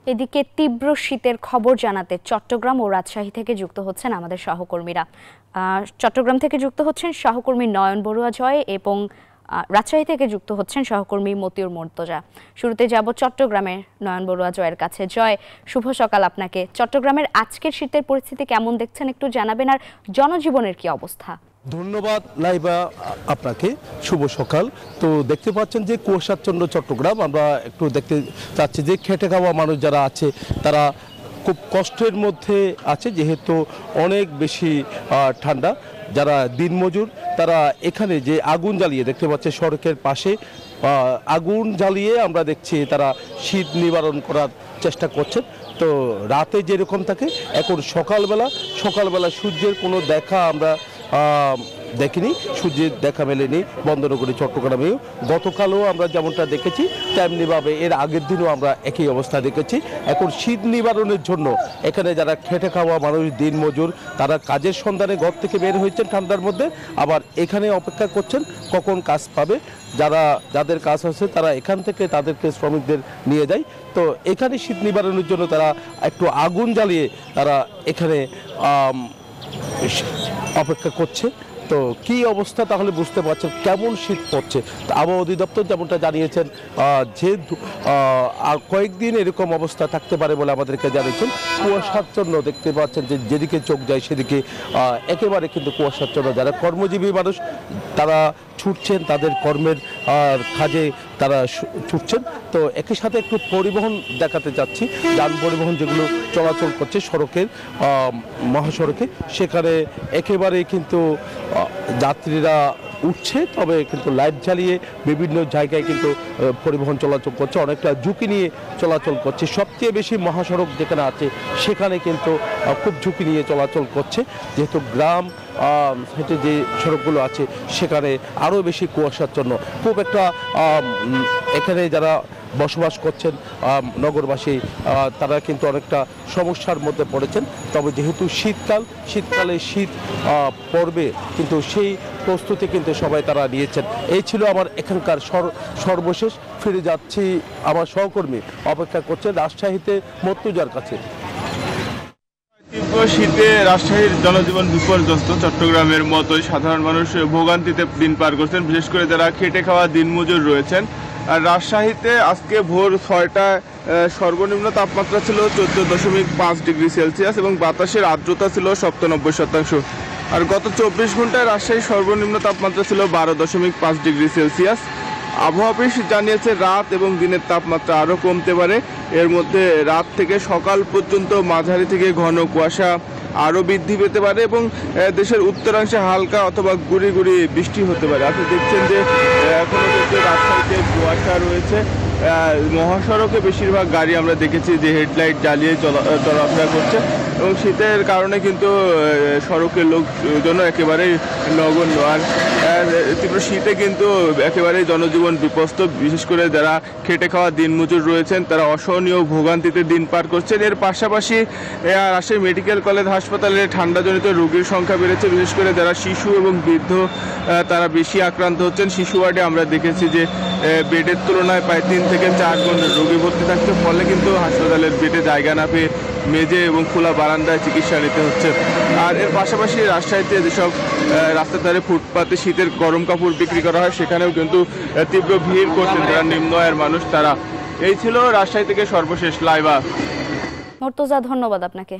এদিকে তীব্র শীতের খবর জানাতে চট্টগ্রাম ও রাজশাহী থেকে যুক্ত হচ্ছেন আমাদের সহকর্মীরা। চট্টগ্রাম থেকে যুক্ত হচ্ছেন সহকর্মী নয়ন বড়ুয়া জয় এবং রাজশাহী থেকে যুক্ত হচ্ছেন সহকর্মী মতিউর মুর্তজা। শুরুতে যাব চট্টগ্রামের নয়ন বড়ুয়া জয়ের কাছে। জয়, শুভ সকাল আপনাকে। চট্টগ্রামের আজকের শীতের পরিস্থিতি কেমন দেখছেন একটু জানাবেন, আর জনজীবনের কি অবস্থা? ধন্যবাদ লাইবা আপনাকে, শুভ সকাল। তো দেখতে পাচ্ছেন যে কুয়াশাচ্ছন্ন চট্টগ্রাম। আমরা একটু দেখতে চাচ্ছি যে খেটে খাওয়া মানুষ যারা আছে তারা খুব কষ্টের মধ্যে আছে, যেহেতু অনেক বেশি ঠান্ডা। যারা দিনমজুর তারা এখানে যে আগুন জ্বালিয়ে দেখতে পাচ্ছে সড়কের পাশে আগুন জ্বালিয়ে আমরা দেখছি তারা শীত নিবারণ করার চেষ্টা করছেন। তো রাতে যেরকম থাকে এখন সকালবেলা সূর্যের কোনো দেখা আমরা দেখিনি, সূর্যের দেখা মেলেনি বন্দরনগরী চট্টগ্রামেও। গতকালও আমরা যেমনটা দেখেছি তেমনিভাবে এর আগের দিনও আমরা একই অবস্থা দেখেছি। এখন শীত নিবারণের জন্য এখানে যারা খেটে খাওয়া মানুষ দিনমজুর তারা কাজের সন্ধানে ঘর থেকে বের হয়েছেন ঠান্ডার মধ্যে, আবার এখানে অপেক্ষা করছেন কখন কাজ পাবে। যাদের কাজ আছে তারা এখান থেকে তাদেরকে শ্রমিকদের নিয়ে যায়। তো এখানে শীত নিবারণের জন্য তারা একটু আগুন জ্বালিয়ে তারা এখানে অপেক্ষা করছে। তো কি অবস্থা তাহলে বুঝতে পারছেন কেমন শীত পড়ছে। আবহাওয়া অধিদপ্তর যেমনটা জানিয়েছেন যে আর কয়েকদিন এরকম অবস্থা থাকতে পারে বলে আমাদেরকে জানিয়েছেন। কুয়াশাচ্ছন্ন দেখতে পাচ্ছেন যে যেদিকে চোখ যায় সেদিকে একেবারে কিন্তু কুয়াশাচ্ছন্ন। যারা কর্মজীবী মানুষ তারা ছুটছেন, তাদের কর্মের কাজে তারা ছুটছেন। তো একই সাথে একটু পরিবহন দেখাতে যাচ্ছি, যান পরিবহন যেগুলো চলাচল করছে সড়কের মহাসড়কে, সেখানে একেবারে কিন্তু যাত্রীরা উঠছে, তবে কিন্তু লাইট জ্বালিয়ে বিভিন্ন জায়গায় কিন্তু পরিবহন চলাচল করছে, অনেকটা ঝুঁকি নিয়ে চলাচল করছে। সবচেয়ে বেশি মহাসড়ক যেখানে আছে সেখানে কিন্তু খুব ঝুঁকি নিয়ে চলাচল করছে, যেহেতু গ্রাম হেঁটে যে সড়কগুলো আছে সেখানে আরও বেশি কুয়াশাচ্ছন্ন। খুব একটা এখানে যারা বসবাস করছেন নগরবাসী তারা কিন্তু অনেকটা সমস্যার মধ্যে পড়েছেন। তবে যেহেতু শীতকালে শীত পড়বে কিন্তু সেই প্রস্তুতি কিন্তু সবাই তারা নিয়েছেন। এই ছিল আমার এখানকার সর্বশেষ। ফিরে যাচ্ছি আমার সহকর্মী অপেক্ষা করছেন রাজশাহীতে মর্তুজার কাছে। তীব্র শীতে রাজশাহীর জনজীবন বিপর্যস্ত। চট্টগ্রামের মতোই সাধারণ মানুষ ভোগান্তিতে দিন পার করছেন, বিশেষ করে যারা খেটে খাওয়া দিনমজুর রয়েছেন। আর রাজশাহীতে আজকে ভোর 6টায় সর্বনিম্ন তাপমাত্রা ছিল 14.5 ডিগ্রি সেলসিয়াস এবং বাতাসের আর্দ্রতা ছিল 97%। আর গত 24 ঘন্টায় রাজশাহীর সর্বনিম্ন তাপমাত্রা ছিল 12.5 ডিগ্রি সেলসিয়াস। আবহাওয়া অফিস জানিয়েছে রাত এবং দিনের তাপমাত্রা আরও কমতে পারে। এর মধ্যে রাত থেকে সকাল পর্যন্ত মাঝারি থেকে ঘন কুয়াশা আরও বৃদ্ধি পেতে পারে এবং দেশের উত্তরাংশে হালকা অথবা গুড়ি গুড়ি বৃষ্টি হতে পারে। আপনি দেখছেন যে এখনও কিন্তু রাজশাহীতে কুয়াশা রয়েছে। মহাসড়কে বেশিরভাগ গাড়ি আমরা দেখেছি যে হেডলাইট জ্বালিয়ে চলাফেরা করছে এবং শীতের কারণে কিন্তু সড়কের লোকজন একেবারেই নগণ্য। আর তীব্র শীতে কিন্তু একেবারেই জনজীবন বিপস্ত, বিশেষ করে যারা খেটে খাওয়া দিনমজুর রয়েছেন তারা অসহনীয় ভোগান্তিতে দিন পার করছেন। এর পাশাপাশি রাজশাহী মেডিকেল কলেজ হাসপাতালে ঠান্ডাজনিত রোগীর সংখ্যা বেড়েছে, বিশেষ করে যারা শিশু এবং বৃদ্ধ তারা বেশি আক্রান্ত হচ্ছেন। শিশু ওয়ার্ডে আমরা দেখেছি যে বেডের তুলনায় প্রায় 3 থেকে 4 গুণ রোগী ভর্তি থাকছে, ফলে কিন্তু হাসপাতালের বেডে জায়গা না পেয়ে মেঝে এবং খোলা বারান্দায় চিকিৎসা নিতে হচ্ছে। আর এর পাশাপাশি রাজশাহীতে যেসব রাস্তার ধারে ফুটপাতে শীতের গরম কাপড় বিক্রি করা হয় সেখানেও কিন্তু তীব্র ভিড় করছেন যারা নিম্ন আয়ের মানুষ তারা। এই ছিল রাজশাহী থেকে সর্বশেষ লাইভা। মুর্তজা, ধন্যবাদ আপনাকে।